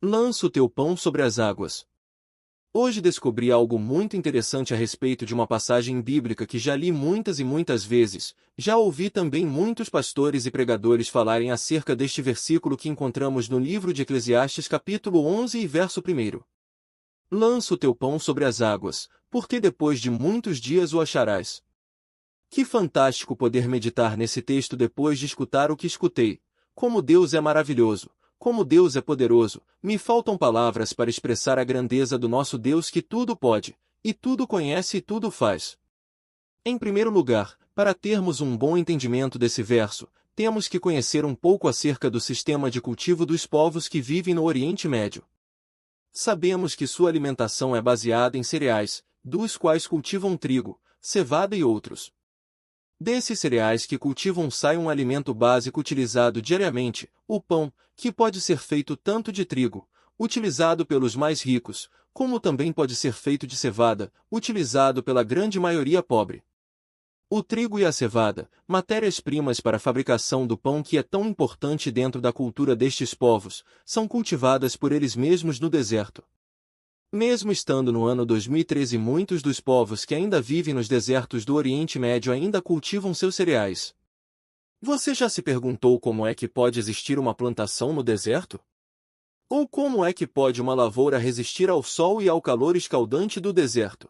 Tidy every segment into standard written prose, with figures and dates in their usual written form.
Lança o teu pão sobre as águas. Hoje descobri algo muito interessante a respeito de uma passagem bíblica que já li muitas e muitas vezes. Já ouvi também muitos pastores e pregadores falarem acerca deste versículo que encontramos no livro de Eclesiastes capítulo 11 e verso 1. Lança o teu pão sobre as águas, porque depois de muitos dias o acharás. Que fantástico poder meditar nesse texto depois de escutar o que escutei. Como Deus é maravilhoso! Como Deus é poderoso! Me faltam palavras para expressar a grandeza do nosso Deus que tudo pode, e tudo conhece e tudo faz. Em primeiro lugar, para termos um bom entendimento desse verso, temos que conhecer um pouco acerca do sistema de cultivo dos povos que vivem no Oriente Médio. Sabemos que sua alimentação é baseada em cereais, dos quais cultivam trigo, cevada e outros. Desses cereais que cultivam sai um alimento básico utilizado diariamente, o pão, que pode ser feito tanto de trigo, utilizado pelos mais ricos, como também pode ser feito de cevada, utilizado pela grande maioria pobre. O trigo e a cevada, matérias-primas para a fabricação do pão que é tão importante dentro da cultura destes povos, são cultivadas por eles mesmos no deserto. Mesmo estando no ano 2013, muitos dos povos que ainda vivem nos desertos do Oriente Médio ainda cultivam seus cereais. Você já se perguntou como é que pode existir uma plantação no deserto? Ou como é que pode uma lavoura resistir ao sol e ao calor escaldante do deserto?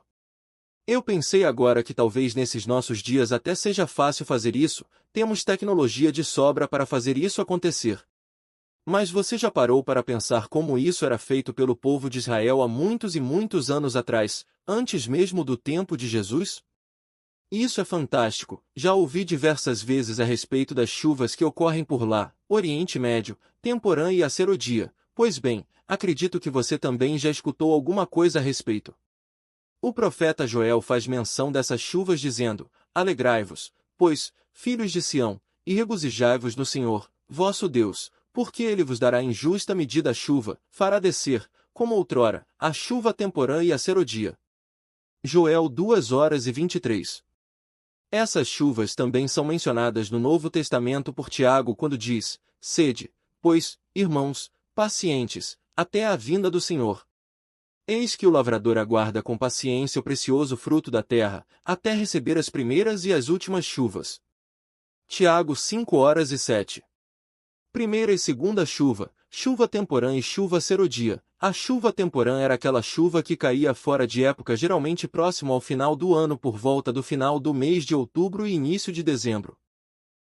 Eu pensei agora que talvez nesses nossos dias até seja fácil fazer isso, temos tecnologia de sobra para fazer isso acontecer. Mas você já parou para pensar como isso era feito pelo povo de Israel há muitos e muitos anos atrás, antes mesmo do tempo de Jesus? Isso é fantástico, já ouvi diversas vezes a respeito das chuvas que ocorrem por lá, Oriente Médio, Temporã e Acerodia, pois bem, acredito que você também já escutou alguma coisa a respeito. O profeta Joel faz menção dessas chuvas dizendo: Alegrai-vos, pois, filhos de Sião, e regozijai-vos no Senhor, vosso Deus, porque ele vos dará em justa medida a chuva, fará descer, como outrora, a chuva temporã e a serodia. Joel 2:23. Essas chuvas também são mencionadas no Novo Testamento por Tiago quando diz: Sede, pois, irmãos, pacientes, até a vinda do Senhor. Eis que o lavrador aguarda com paciência o precioso fruto da terra, até receber as primeiras e as últimas chuvas. Tiago 5:7. Primeira e segunda chuva, chuva temporã e chuva serodia. A chuva temporã era aquela chuva que caía fora de época geralmente próximo ao final do ano por volta do final do mês de outubro e início de dezembro.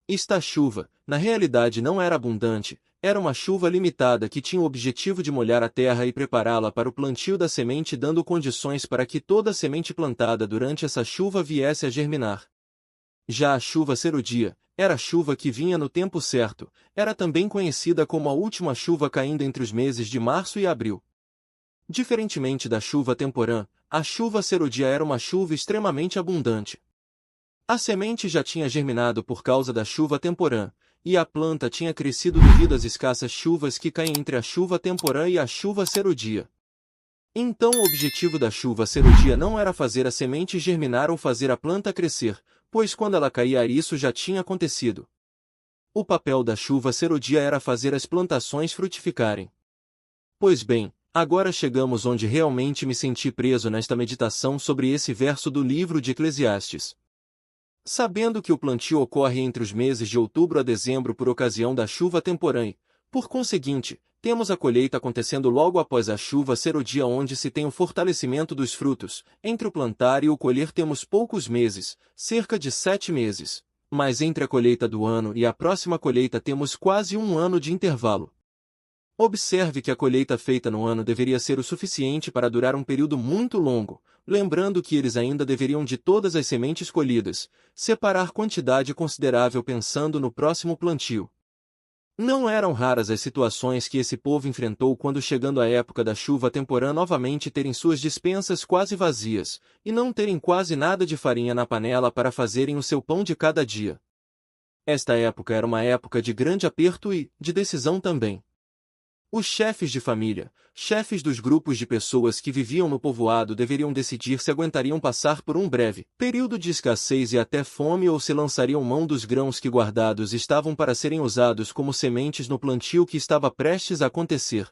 Esta chuva, na realidade não era abundante, era uma chuva limitada que tinha o objetivo de molhar a terra e prepará-la para o plantio da semente, dando condições para que toda a semente plantada durante essa chuva viesse a germinar. Já a chuva serodia, era a chuva que vinha no tempo certo, era também conhecida como a última chuva caindo entre os meses de março e abril. Diferentemente da chuva temporã, a chuva serodia era uma chuva extremamente abundante. A semente já tinha germinado por causa da chuva temporã, e a planta tinha crescido devido às escassas chuvas que caem entre a chuva temporã e a chuva serodia. Então o objetivo da chuva serodia não era fazer a semente germinar ou fazer a planta crescer, pois quando ela caía isso já tinha acontecido. O papel da chuva serodia era fazer as plantações frutificarem. Pois bem, agora chegamos onde realmente me senti preso nesta meditação sobre esse verso do livro de Eclesiastes. Sabendo que o plantio ocorre entre os meses de outubro a dezembro por ocasião da chuva temporã, por conseguinte, temos a colheita acontecendo logo após a chuva serodia, onde se tem o fortalecimento dos frutos. Entre o plantar e o colher temos poucos meses, cerca de 7 meses. Mas entre a colheita do ano e a próxima colheita temos quase um ano de intervalo. Observe que a colheita feita no ano deveria ser o suficiente para durar um período muito longo, lembrando que eles ainda deveriam, de todas as sementes colhidas, separar quantidade considerável pensando no próximo plantio. Não eram raras as situações que esse povo enfrentou quando, chegando a época da chuva temporã, novamente terem suas despensas quase vazias, e não terem quase nada de farinha na panela para fazerem o seu pão de cada dia. Esta época era uma época de grande aperto e de decisão também. Os chefes de família, chefes dos grupos de pessoas que viviam no povoado, deveriam decidir se aguentariam passar por um breve período de escassez e até fome, ou se lançariam mão dos grãos que guardados estavam para serem usados como sementes no plantio que estava prestes a acontecer.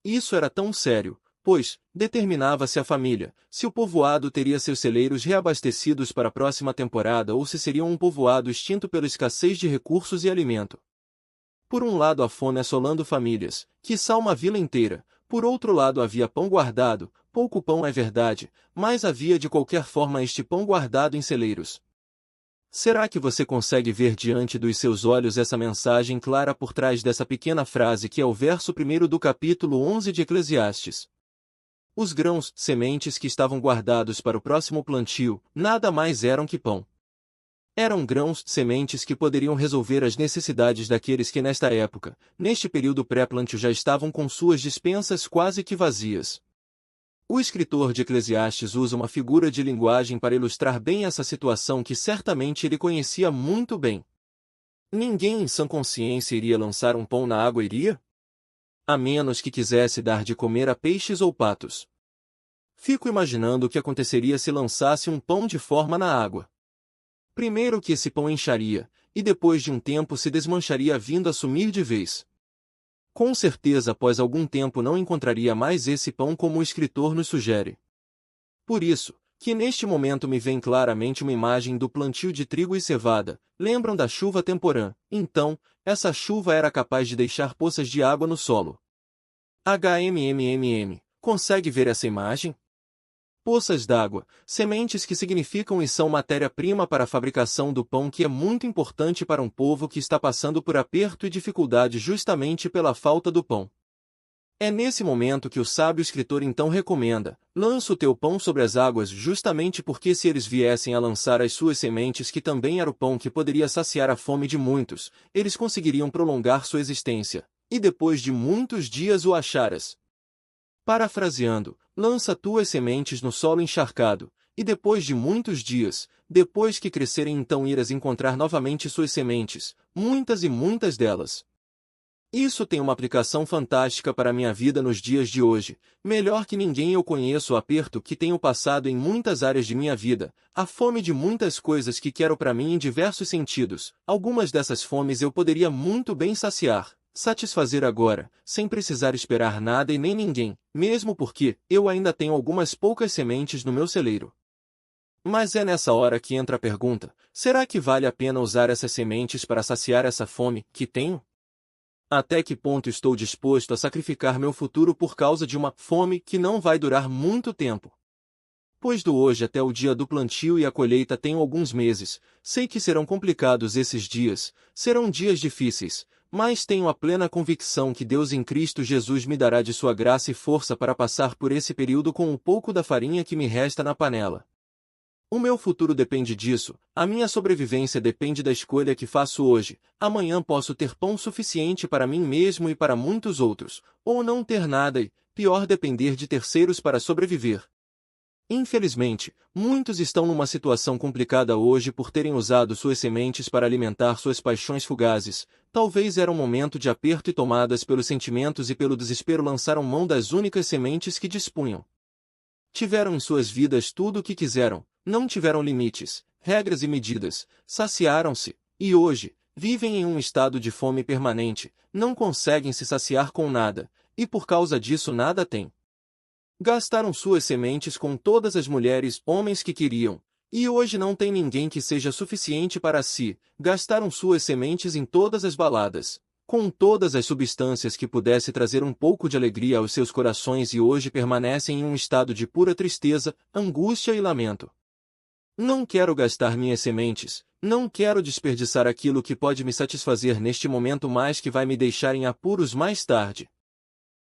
Isso era tão sério, pois determinava-se a família, se o povoado teria seus celeiros reabastecidos para a próxima temporada ou se seria um povoado extinto pela escassez de recursos e alimento. Por um lado a fome assolando famílias, quiçá uma vila inteira, por outro lado havia pão guardado, pouco pão é verdade, mas havia de qualquer forma este pão guardado em celeiros. Será que você consegue ver diante dos seus olhos essa mensagem clara por trás dessa pequena frase que é o verso 1º do capítulo 11 de Eclesiastes? Os grãos, sementes que estavam guardados para o próximo plantio, nada mais eram que pão. Eram grãos, sementes que poderiam resolver as necessidades daqueles que nesta época, neste período pré-plantio já estavam com suas despensas quase que vazias. O escritor de Eclesiastes usa uma figura de linguagem para ilustrar bem essa situação que certamente ele conhecia muito bem. Ninguém em sã consciência iria lançar um pão na água, iria? A menos que quisesse dar de comer a peixes ou patos. Fico imaginando o que aconteceria se lançasse um pão de forma na água. Primeiro que esse pão incharia, e depois de um tempo se desmancharia vindo a sumir de vez. Com certeza após algum tempo não encontraria mais esse pão como o escritor nos sugere. Por isso, que neste momento me vem claramente uma imagem do plantio de trigo e cevada, lembram da chuva temporã, então, essa chuva era capaz de deixar poças de água no solo. Consegue ver essa imagem? Poças d'água, sementes que significam e são matéria-prima para a fabricação do pão que é muito importante para um povo que está passando por aperto e dificuldade justamente pela falta do pão. É nesse momento que o sábio escritor então recomenda, lança o teu pão sobre as águas justamente porque se eles viessem a lançar as suas sementes que também era o pão que poderia saciar a fome de muitos, eles conseguiriam prolongar sua existência, e depois de muitos dias o acharas. Parafraseando, lança tuas sementes no solo encharcado, e depois de muitos dias, depois que crescerem então irás encontrar novamente suas sementes, muitas e muitas delas. Isso tem uma aplicação fantástica para a minha vida nos dias de hoje. Melhor que ninguém eu conheço o aperto que tenho passado em muitas áreas de minha vida, a fome de muitas coisas que quero para mim em diversos sentidos. Algumas dessas fomes eu poderia muito bem satisfazer agora, sem precisar esperar nada e nem ninguém, mesmo porque eu ainda tenho algumas poucas sementes no meu celeiro. Mas é nessa hora que entra a pergunta: será que vale a pena usar essas sementes para saciar essa fome que tenho? Até que ponto estou disposto a sacrificar meu futuro por causa de uma fome que não vai durar muito tempo? Pois do hoje até o dia do plantio e a colheita tenho alguns meses, sei que serão complicados esses dias, serão dias difíceis, mas tenho a plena convicção que Deus em Cristo Jesus me dará de sua graça e força para passar por esse período com um pouco da farinha que me resta na panela. O meu futuro depende disso, a minha sobrevivência depende da escolha que faço hoje. Amanhã posso ter pão suficiente para mim mesmo e para muitos outros, ou não ter nada e, pior, depender de terceiros para sobreviver. Infelizmente, muitos estão numa situação complicada hoje por terem usado suas sementes para alimentar suas paixões fugazes. Talvez era um momento de aperto e tomadas pelos sentimentos e pelo desespero lançaram mão das únicas sementes que dispunham. Tiveram em suas vidas tudo o que quiseram, não tiveram limites, regras e medidas, saciaram-se, e hoje, vivem em um estado de fome permanente, não conseguem se saciar com nada, e por causa disso nada têm. Gastaram suas sementes com todas as mulheres, homens que queriam, e hoje não tem ninguém que seja suficiente para si. Gastaram suas sementes em todas as baladas, com todas as substâncias que pudesse trazer um pouco de alegria aos seus corações e hoje permanecem em um estado de pura tristeza, angústia e lamento. Não quero gastar minhas sementes, não quero desperdiçar aquilo que pode me satisfazer neste momento mas que vai me deixar em apuros mais tarde.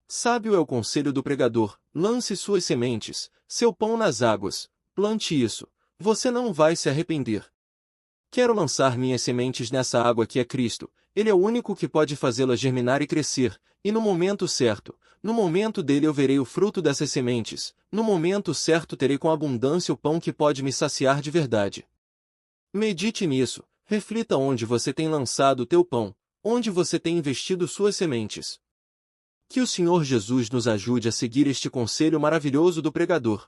Sábio é o conselho do pregador: lance suas sementes, seu pão nas águas, plante isso, você não vai se arrepender. Quero lançar minhas sementes nessa água que é Cristo, Ele é o único que pode fazê-las germinar e crescer, e no momento certo, no momento dele eu verei o fruto dessas sementes, no momento certo terei com abundância o pão que pode me saciar de verdade. Medite nisso, reflita onde você tem lançado o teu pão, onde você tem investido suas sementes. Que o Senhor Jesus nos ajude a seguir este conselho maravilhoso do pregador.